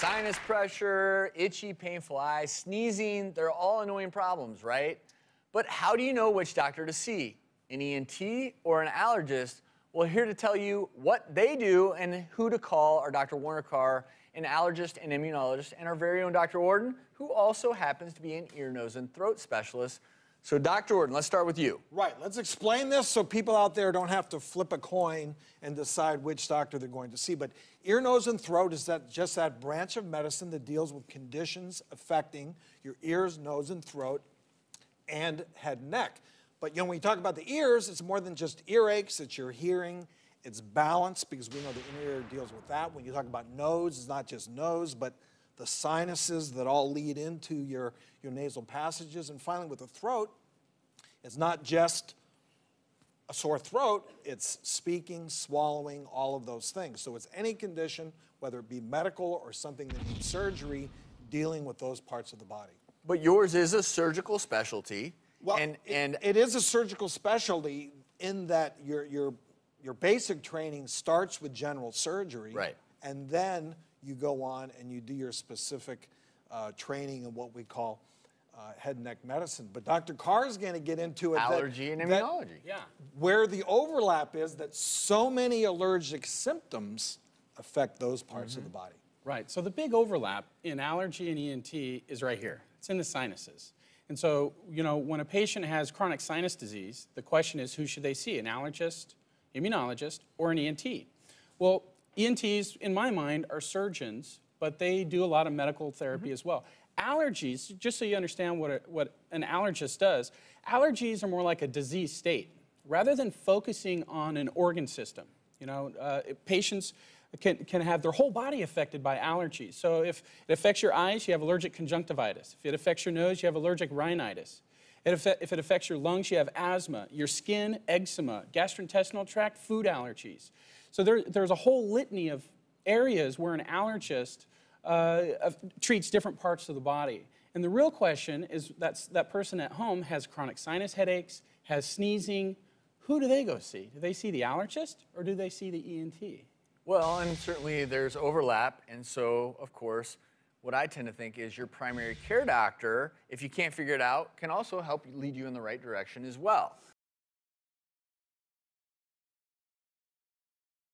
Sinus pressure, itchy, painful eyes, sneezing, they're all annoying problems, right? But how do you know which doctor to see? An ENT or an allergist? Well, here to tell you what they do and who to call are Dr. Warner Carr, an allergist and immunologist, and our very own Dr. Orden, who also happens to be an ear, nose, and throat specialist. So, Dr. Orden, let's start with you. Right, let's explain this so people out there don't have to flip a coin and decide which doctor they're going to see. But ear, nose, and throat is just that branch of medicine that deals with conditions affecting your ears, nose, and throat, and head and neck. But when we talk about the ears, it's more than just earaches, it's your hearing, it's balance, because we know the inner ear deals with that. When you talk about nose, it's not just nose, but the sinuses that all lead into your nasal passages. And finally, with the throat, it's not just a sore throat, it's speaking, swallowing, all of those things. So it's any condition, whether it be medical or something that needs surgery, dealing with those parts of the body. But yours is a surgical specialty. Well, it is a surgical specialty in that your basic training starts with general surgery. Right. And then you go on and you do your specific training in what we call head and neck medicine. But Dr. Carr is going to get into it. Allergy and immunology. Yeah. Where the overlap is that so many allergic symptoms affect those parts of the body. Right. So the big overlap in allergy and ENT is right here. It's in the sinuses. And so, when a patient has chronic sinus disease, the question is, who should they see? An allergist, immunologist, or an ENT? Well, ENTs, in my mind, are surgeons, but they do a lot of medical therapy as well. Allergies, just so you understand what an allergist does, allergies are more like a disease state. Rather than focusing on an organ system, patients can have their whole body affected by allergies. So if it affects your eyes, you have allergic conjunctivitis. If it affects your nose, you have allergic rhinitis. If it affects your lungs, you have asthma. Your skin, eczema. Gastrointestinal tract, food allergies. So there's a whole litany of areas where an allergist treats different parts of the body. And the real question is that person at home has chronic sinus headaches, has sneezing. Who do they go see? Do they see the allergist or do they see the ENT? Well, and certainly there's overlap, and so, of course, what I tend to think is your primary care doctor, if you can't figure it out, can also help lead you in the right direction as well.